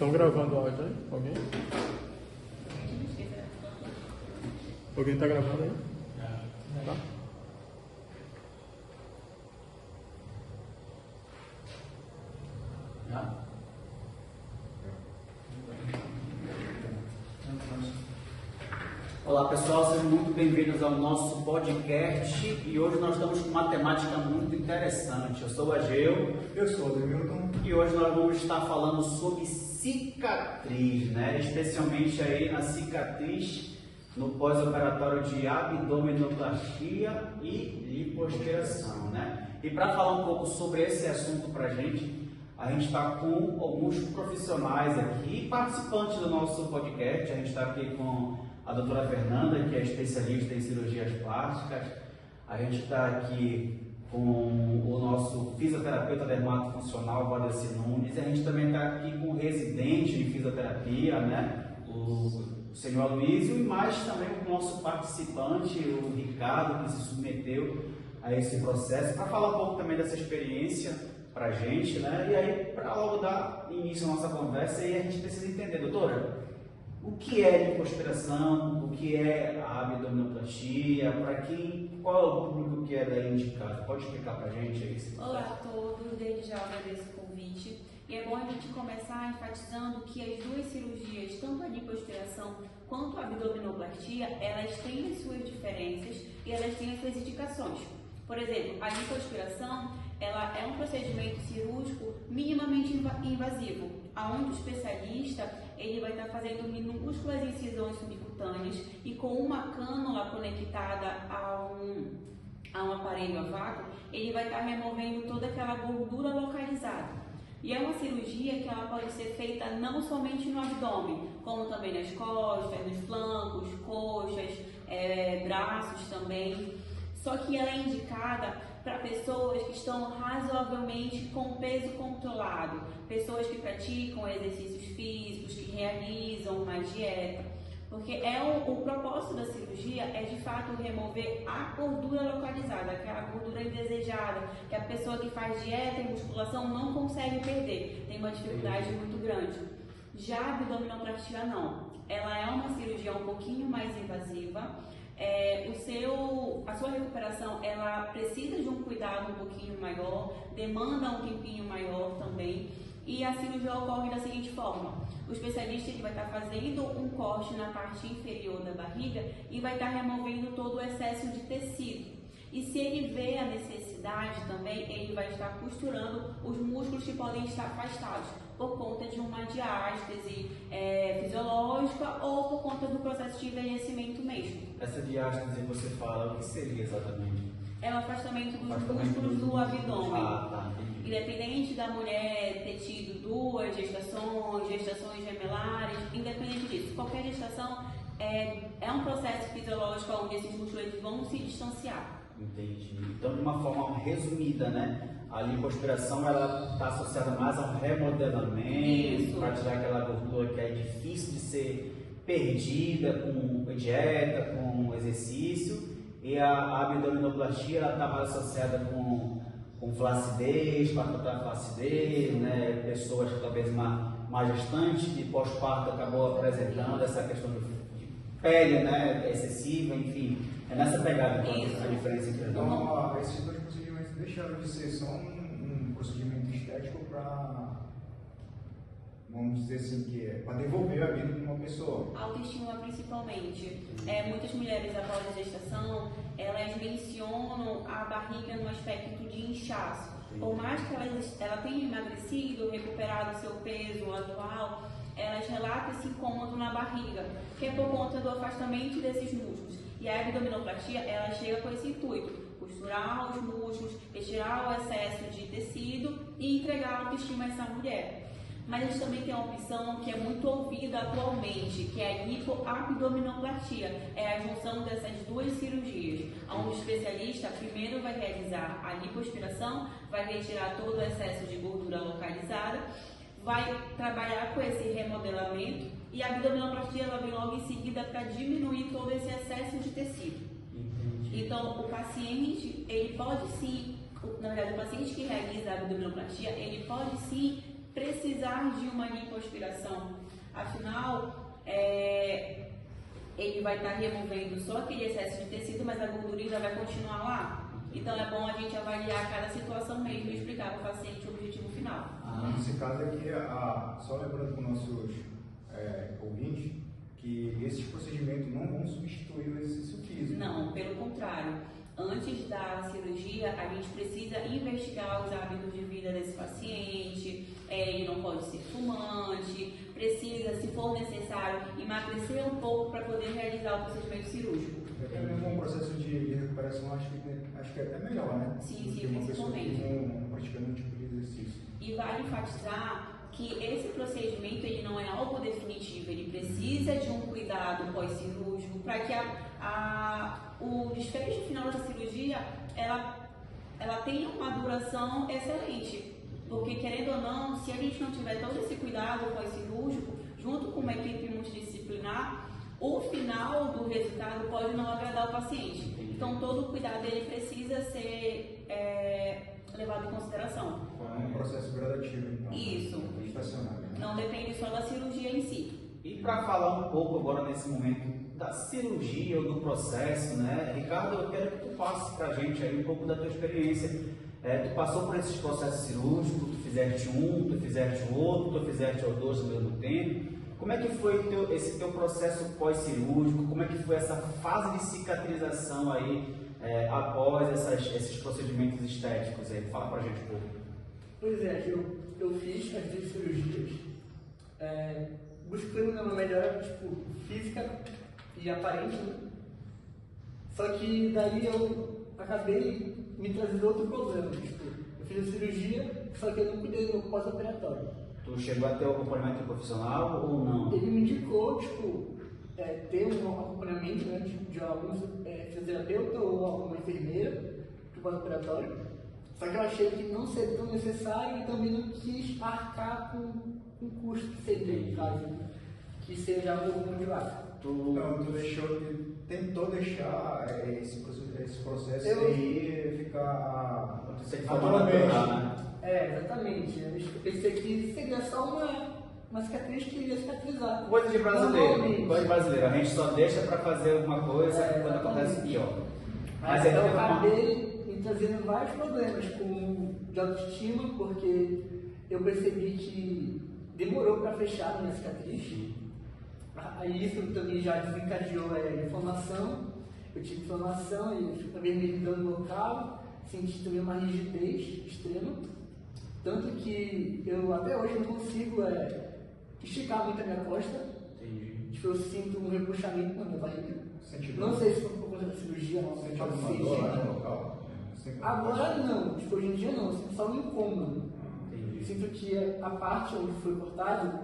Estão gravando áudio aí? Alguém? Alguém está gravando aí? Tá. Olá pessoal, sejam muito bem-vindos ao nosso podcast e hoje nós estamos com uma temática muito interessante. Eu sou o Ageu. Eu sou o Demilton. E hoje nós vamos estar falando sobre cicatriz, né? Especialmente aí a cicatriz no pós-operatório de abdominoplastia e lipoaspiração, né? E para falar um pouco sobre esse assunto para a gente está com alguns profissionais aqui, participantes do nosso podcast. A gente está aqui com a doutora Fernanda, que é especialista em cirurgias plásticas. A gente está aqui com o nosso fisioterapeuta dermatofuncional, Valdeci Nunes. A gente também está aqui com o residente em fisioterapia, né? O senhor Luísio, e mais também com o nosso participante, o Ricardo, que se submeteu a esse processo, para falar um pouco também dessa experiência para a gente, né? E aí, para logo dar início à nossa conversa, aí a gente precisa entender, doutora, o que é lipoaspiração, o que é a abdominoplastia, qual é o público que é indicado? Pode explicar para a gente aí? Olá a todos, desde já agradeço o convite. E é bom a gente começar enfatizando que as duas cirurgias, tanto a lipoaspiração quanto a abdominoplastia, elas têm as suas diferenças e elas têm as suas indicações. Por exemplo, a lipoaspiração, ela é um procedimento cirúrgico minimamente invasivo, onde o especialista ele vai estar fazendo minúsculas incisões subcutâneas e com uma cânula conectada a um aparelho a vácuo, ele vai estar removendo toda aquela gordura localizada. E é uma cirurgia que ela pode ser feita não somente no abdômen, como também nas costas, nos flancos, coxas, braços também. Só que ela é indicada para pessoas que estão razoavelmente com peso controlado, pessoas que praticam exercícios físicos, que realizam uma dieta, porque o propósito da cirurgia é de fato remover a gordura localizada, aquela gordura indesejada, que a pessoa que faz dieta e musculação não consegue perder, tem uma dificuldade muito grande. Já a abdominoplastia não, ela é uma cirurgia um pouquinho mais invasiva. A sua recuperação ela precisa de um cuidado um pouquinho maior, demanda um tempinho maior também, e a cirurgia ocorre da seguinte forma: o especialista ele vai estar fazendo um corte na parte inferior da barriga e vai estar removendo todo o excesso de tecido. E se ele vê a necessidade também, ele vai estar costurando os músculos que podem estar afastados por conta de uma diástase fisiológica ou por conta do processo de envelhecimento mesmo. Essa diástase você fala, o que seria exatamente? É o afastamento dos músculos do abdômen. Independente da mulher ter tido 2 gestações gemelares, independente disso, qualquer gestação é um processo fisiológico onde esses músculos vão se distanciar. Entendi. Então, de uma forma resumida, né? A lipoaspiração ela está associada mais a um remodelamento, para tirar aquela gordura que é difícil de ser perdida com dieta, com exercício, e a abdominoplastia está mais associada com flacidez, para tratar flacidez, né? Pessoas que talvez uma gestante de pós-parto acabou apresentando essa questão de pele, né? Excessiva, enfim. É nessa pegada que a diferença entre Então, esses dois procedimentos deixaram de ser só um procedimento estético para, vamos dizer assim, que é para devolver a vida de uma pessoa. Autoestima principalmente. Muitas mulheres após a gestação, elas mencionam a barriga no aspecto de inchaço. Por mais que ela tenha emagrecido, recuperado seu peso atual, elas relatam esse incômodo na barriga, que é por conta do afastamento desses músculos. E a abdominoplastia, ela chega com esse intuito: costurar os músculos, retirar o excesso de tecido e entregar a autoestima a essa mulher. Mas a gente também tem uma opção que é muito ouvida atualmente, que é a lipoabdominoplastia. É a junção dessas duas cirurgias, onde o especialista primeiro vai realizar a lipoaspiração, vai retirar todo o excesso de gordura localizada, vai trabalhar com esse remodelamento, e a abdominoplastia ela vem logo em seguida para diminuir todo esse excesso de tecido. Entendi. Então, o paciente, ele pode sim, na verdade, o paciente que realiza a abdominoplastia, ele pode sim precisar de uma lipoaspiração. Afinal, ele vai estar removendo só aquele excesso de tecido, mas a gordura ainda vai continuar lá. Então é bom a gente avaliar cada situação mesmo e explicar para o paciente o objetivo final. Nesse caso aqui, só lembrando para os nossos ouvintes, que esses procedimentos não vão substituir o exercício físico. Não, pelo contrário. Antes da cirurgia, a gente precisa investigar os hábitos de vida desse paciente. Ele não pode ser fumante, precisa, se for necessário, emagrecer um pouco para poder realizar o procedimento cirúrgico. Até mesmo um processo de recuperação, acho que é até melhor, né? Sim, do sim, que uma pessoa que principalmente. não pratica nenhum tipo de exercício. E vale enfatizar que esse procedimento ele não é algo definitivo, ele precisa de um cuidado pós-cirúrgico para que o desfecho final da cirurgia ela tenha uma duração excelente. Porque, querendo ou não, se a gente não tiver todo esse cuidado pós-cirúrgico, junto com uma equipe multidisciplinar, o final do resultado pode não agradar o paciente. Então, todo o cuidado ele precisa ser levado em consideração. É um processo gradativo, então. Isso. Estacionário. Né? Não depende só da cirurgia em si. E para falar um pouco agora nesse momento da cirurgia ou do processo, né, Ricardo, eu quero que tu passe para a gente aí um pouco da tua experiência. Tu passou por esses processos cirúrgicos, tu fizeste um, tu fizeste o outro, tu fizeste os dois ao mesmo tempo. Como é que foi esse teu processo pós-cirúrgico? Como é que foi essa fase de cicatrização aí após esses procedimentos estéticos aí? Fala pra gente um pouco. Pois é, eu fiz as 2 cirurgias buscando uma melhora física e aparente, né? Só que daí eu acabei me trazendo outro problema. Eu fiz a cirurgia, só que eu não cuidei do meu pós-operatório. Tu chegou a ter o acompanhamento profissional ou não? Ele me indicou, ter um acompanhamento, né, de algum fisioterapeuta ou alguma enfermeira do pós-operatório. Só que eu achei que não seria tão necessário e também não quis arcar com o custo que seria, no caso, que seja algo de lá. Então, tu tentou deixar esse processo Eu- aí ficar Você que foi natural, né? Exatamente. Eu pensei que seria só uma cicatriz que iria cicatrizar. Coisa de brasileiro, Normalmente. coisa de brasileiro. A gente só deixa para fazer alguma coisa quando acontece pior. Mas Mas eu teve uma- acabei me trazendo vários problemas de autoestima, porque eu percebi que demorou para fechar a minha cicatriz. Aí isso também já desencadeou inflamação. Eu tive inflamação e acabei me dando no local, senti também uma rigidez extrema. Tanto que eu até hoje não consigo esticar muito a minha costa. Entendi. Eu sinto um repuxamento na minha barriga. Sente Não dor? sei se foi por conta da cirurgia, não. Sente Pode alguma ser, dor lá gente. no local? Agora não, hoje em dia não, eu sinto só um incômodo. Entendi. Sinto que a parte onde foi cortado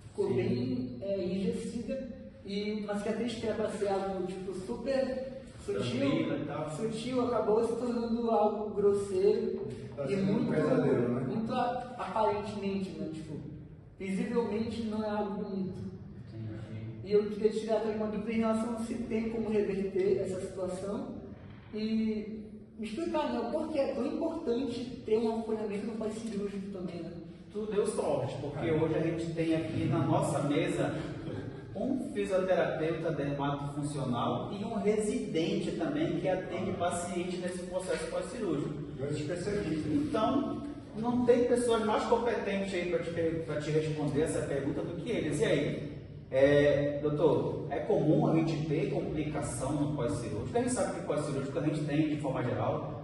ficou Sim. bem enrijecida e uma cicatriz que era para ser algo super Tranquila e tal. sutil acabou se tornando algo grosseiro Tá e sendo um pesadelo, né? muito aparentemente, né? Visivelmente não é algo bonito. Entendi. E eu queria tirar também uma dúvida em relação a se tem como reverter essa situação e me explicar, né, o porquê é tão importante ter um acompanhamento no pós-cirúrgico também, né? Tu deu sorte, porque hoje a gente tem aqui na nossa mesa um fisioterapeuta dermatofuncional e um residente também que atende paciente nesse processo pós-cirúrgico. Dois especialistas. Então, não tem pessoas mais competentes aí para te responder essa pergunta do que eles. E aí, doutor, é comum a gente ter complicação no pós-cirúrgico? A gente sabe que pós-cirúrgico a gente tem, de forma geral,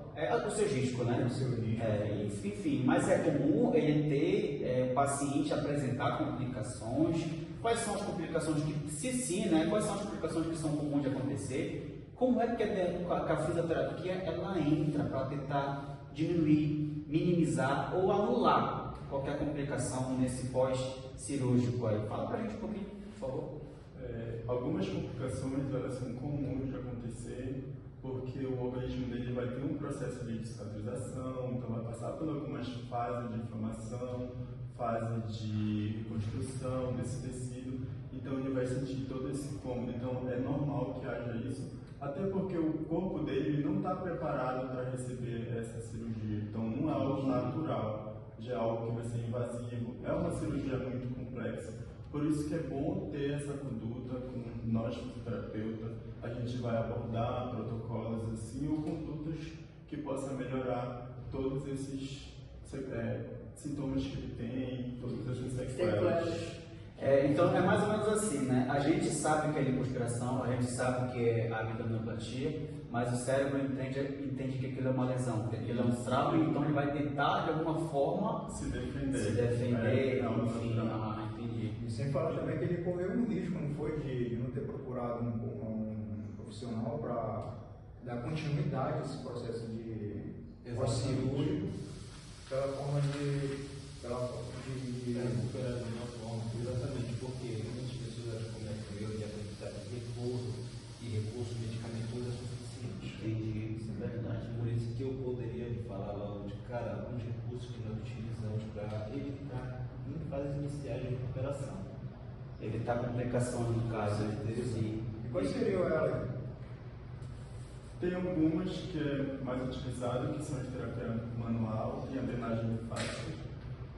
o seu risco, né? O seu risco. Enfim, mas é comum ele ter o paciente apresentar complicações. Quais são as complicações que, se sim, né? Quais são as complicações que são comuns de acontecer? Como é que a fisioterapia ela entra para tentar diminuir, minimizar ou anular qualquer complicação nesse pós-cirúrgico aí? Fala pra gente um pouquinho, por favor. Algumas complicações elas são comuns de acontecer porque o organismo dele vai ter um processo de cicatrização, então vai passar por algumas fases de inflamação, fase de reconstrução desse tecido, então ele vai sentir todo esse incômodo. Então é normal que haja isso, até porque o corpo dele não está preparado para receber essa cirurgia, então não é algo natural. de algo que vai ser invasivo. É uma cirurgia muito complexa, por isso que é bom ter essa conduta com nós fisioterapeutas. A gente vai abordar protocolos assim ou condutas que possam melhorar todos esses sintomas que ele tem, todas essas sequelas. Então é mais ou menos assim, né? A gente sabe que é lipoaspiração, a gente sabe que é abdominoplastia, mas o cérebro entende que aquilo é uma lesão, que aquilo é um trauma, então ele vai tentar de alguma forma se defender. Enfim, entendi. E sem falar também que ele correu um risco, não foi, de não ter procurado um profissional para dar continuidade a esse processo de pós-cirúrgico, pela forma de recuperar de uma forma, exatamente, porque muitas pessoas cometem o erro de acreditar que recurso medicamentoso é suficiente. Entendi, isso é verdade. Por isso que eu poderia falar logo de cara alguns recursos que nós utilizamos para evitar em fases iniciais de recuperação. Evitar complicações no caso. E quais seriam elas? Tem algumas que é mais utilizado, que são a terapia manual e a drenagem linfática.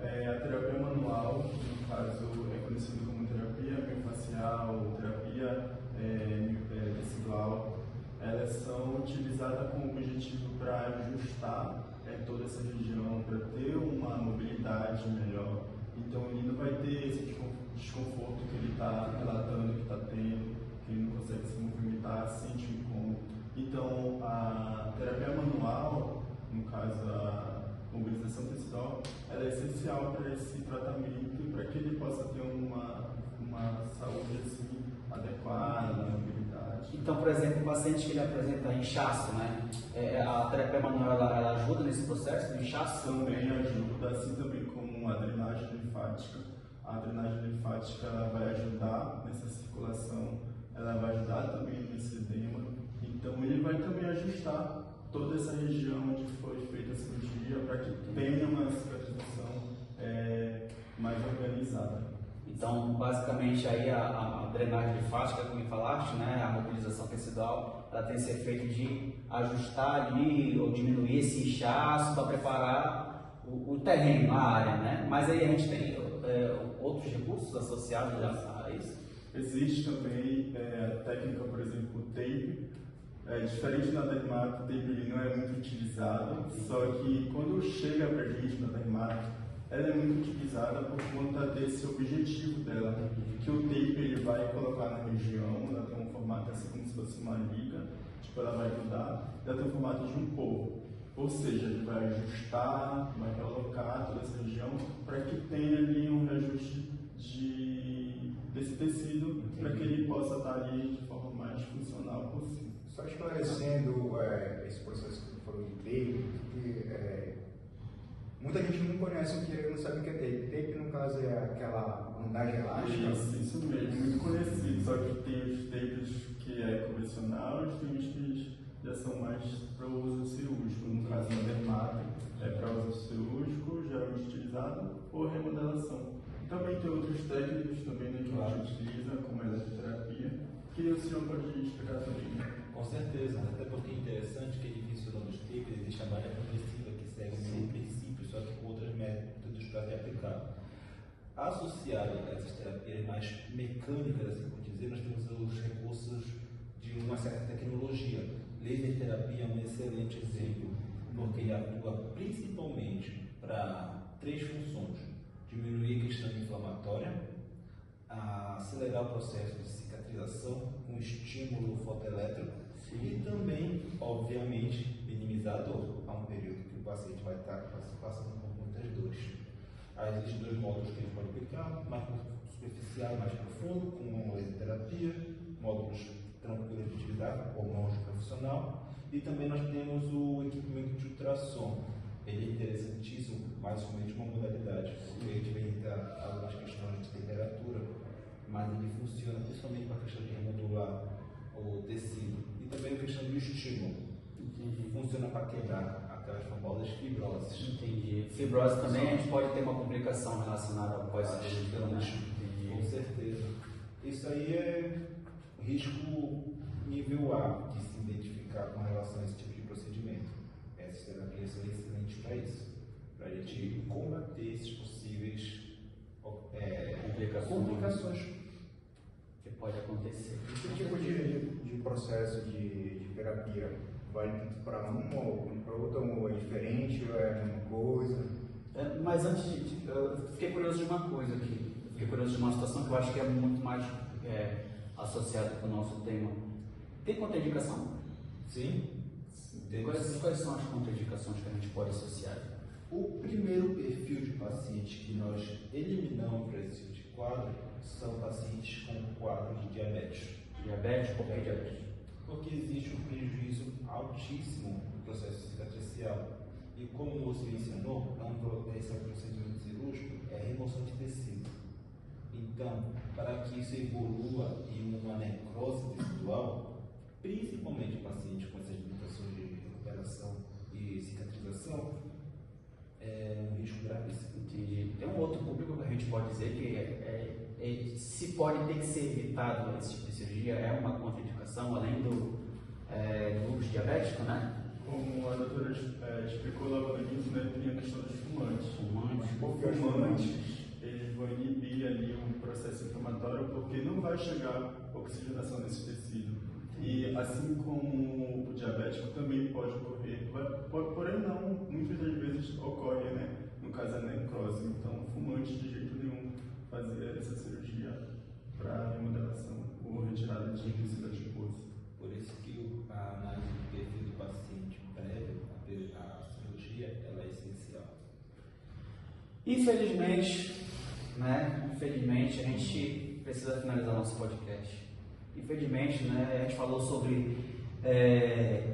A terapia manual, no caso, é conhecida como terapia miofascial, terapia tecidual. Elas são utilizadas com o objetivo para ajustar toda essa região, para ter uma mobilidade melhor. Então ele não vai ter esse desconforto que ele está relatando, que está tendo, que ele não consegue se movimentar, sente um incômodo. Então a terapia manual, no caso a mobilização tecidual, ela é essencial para esse tratamento e para que ele possa ter uma saúde assim, adequada, uma mobilidade. Então, por exemplo, o paciente que ele apresenta inchaço, né? A terapia manual ela ajuda nesse processo de inchaço? Também ajuda, assim também como a drenagem linfática. A drenagem linfática ela vai ajudar nessa circulação, ela vai ajudar também nesse edema. Então, ele vai também ajustar toda essa região onde foi feita a cirurgia para que tenha uma cicatrização mais organizada. Então, basicamente, aí a drenagem linfática, como falaste, né, a mobilização tecidual, ela tem esse efeito de ajustar ali ou diminuir esse inchaço para preparar o terreno, a área, né? Mas aí a gente tem outros recursos associados a isso? Existe também a técnica, por exemplo, o tape. Diferente da dermato, o tape ele não é muito utilizado, só que quando chega para a gente na dermato, ela é muito utilizada por conta desse objetivo dela, que o tape ele vai colocar na região, ela tem um formato assim como se fosse uma liga, tipo ela vai grudar, ela tem um formato de um polvo, ou seja, ele vai ajustar, vai colocar toda essa região para que tenha ali um reajuste desse tecido, para que ele possa estar ali de forma mais funcional possível. Só esclarecendo esse processo que você falou de tape, que muita gente não conhece o que, não sabe o que é tape. Tape, no caso, é aquela bandagem elástica. Isso mesmo, muito conhecido, só que tem os tapes que é convencional e tem os que já são mais para uso cirúrgico. No caso, na dermato, é para uso cirúrgico, já é utilizado, ou remodelação. Também tem outros técnicos também, né, que a gente utiliza, como a eletroterapia, que o senhor pode explicar também. Com certeza, até porque é interessante que ele menciona nos tapes, existe a malha progressiva que segue o mesmo princípio, só que com outros métodos para ser aplicado. Associado a essas terapias mais mecânicas, assim por dizer, nós temos os recursos de uma certa tecnologia. Laser terapia é um excelente exemplo, porque ele atua principalmente para 3 funções: diminuir a questão inflamatória, acelerar o processo de cicatrização com estímulo fotoelétrico e também, obviamente, minimizar a dor. Há um período que o paciente vai estar passando por muitas dores. Aí existem 2 módulos que a gente pode aplicar: mais superficial, mais profundo, com laserterapia, módulos tranquilos de utilizar, ou mãos profissional, e também nós temos o equipamento de ultrassom. Ele é interessantíssimo, mais somente uma modalidade, porque a gente vai entrar algumas questões de temperatura, mas ele funciona principalmente para a questão de remodular o tecido e também a questão do estímulo. Entendi. Funciona para quebrar aquelas famosas fibroses. Entendi. Fibrose também a gente pode ter uma complicação relacionada ao pós-cirúrgico, né? Com certeza. Isso aí é risco nível A de se identificar com relação a esse tipo de procedimento. Essas terapias são excelentes para isso. para a gente combater esses possíveis complicações que pode acontecer. Esse tipo de processo de terapia vai para um ou para outro, ou é diferente, ou é a mesma coisa? Mas antes eu fiquei curioso de uma coisa aqui. Fiquei curioso de uma situação que eu acho que é muito mais associada com o nosso tema. Tem contraindicação? Sim. Quais são as contraindicações que a gente pode associar? O primeiro perfil de paciente que nós eliminamos para esse tipo de quadro são pacientes com quadro de diabetes. Diabetes? Por que diabetes? Porque existe um prejuízo altíssimo no processo cicatricial. E como você mencionou, esse procedimento cirúrgico é remoção de tecido. Então, para que isso evolua em uma necrose tecidual, principalmente pacientes com essas limitações de recuperação e cicatrização, é um risco gravíssimo. Entendi. Tem um outro público que a gente pode dizer que se pode ter que ser evitado esse tipo de cirurgia, é uma contraindicação, além do uso diabético, né? Como a doutora explicou logo no início, né, tem a questão dos fumantes. Fumantes. Fumantes, eles vão inibir ali um processo inflamatório porque não vai chegar oxigenação nesse tecido. E assim como o diabético também pode ocorrer, porém não, muitas das vezes ocorre, né? No caso a necrose. Então, fumante de jeito nenhum fazer essa cirurgia para remodelação ou retirada de tecido adiposo. Por isso que a análise do perfil do paciente prévio à cirurgia ela é essencial. Infelizmente, a gente precisa finalizar nosso podcast. Infelizmente, a gente falou sobre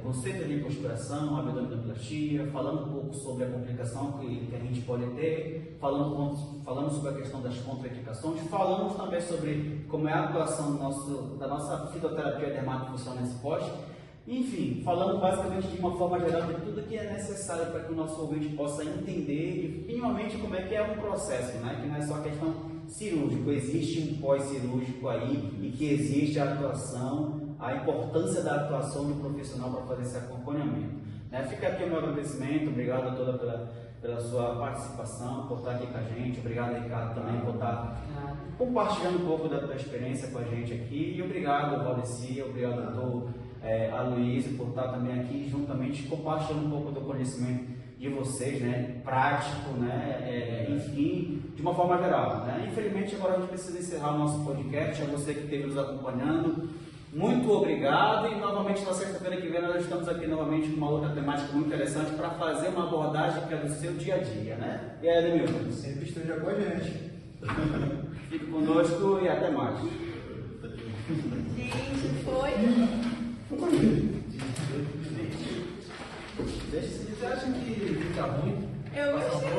conceito de lipoaspiração, abdominoplastia, falando um pouco sobre a complicação que a gente pode ter, falamos sobre a questão das contraindicações, falamos também sobre como é a atuação da nossa fitoterapia dermatofuncional nesse pós. Enfim, falando basicamente de uma forma geral de tudo que é necessário para que o nosso ouvinte possa entender minimamente como é que é um processo, que não é só questão cirúrgica, existe um pós-cirúrgico aí e que existe a atuação, a importância da atuação do profissional para fazer esse acompanhamento. Fica aqui o meu agradecimento, obrigado a toda pela sua participação, por estar aqui com a gente, obrigado Ricardo também por estar compartilhando um pouco da tua experiência com a gente aqui, e obrigado Valdeci, obrigado doutor Aloysio por estar também aqui juntamente compartilhando um pouco do conhecimento de vocês, prático, enfim, de uma forma geral. Infelizmente agora a gente precisa encerrar o nosso podcast. A você que esteve nos acompanhando, muito obrigado, e novamente na sexta-feira que vem nós estamos aqui novamente com uma outra temática muito interessante para fazer uma abordagem que é do seu dia a dia, E aí, Ademilton? Sempre esteja com a gente. Fique conosco e até mais. Gente, foi. Vocês acham que fica ruim? Eu gostei.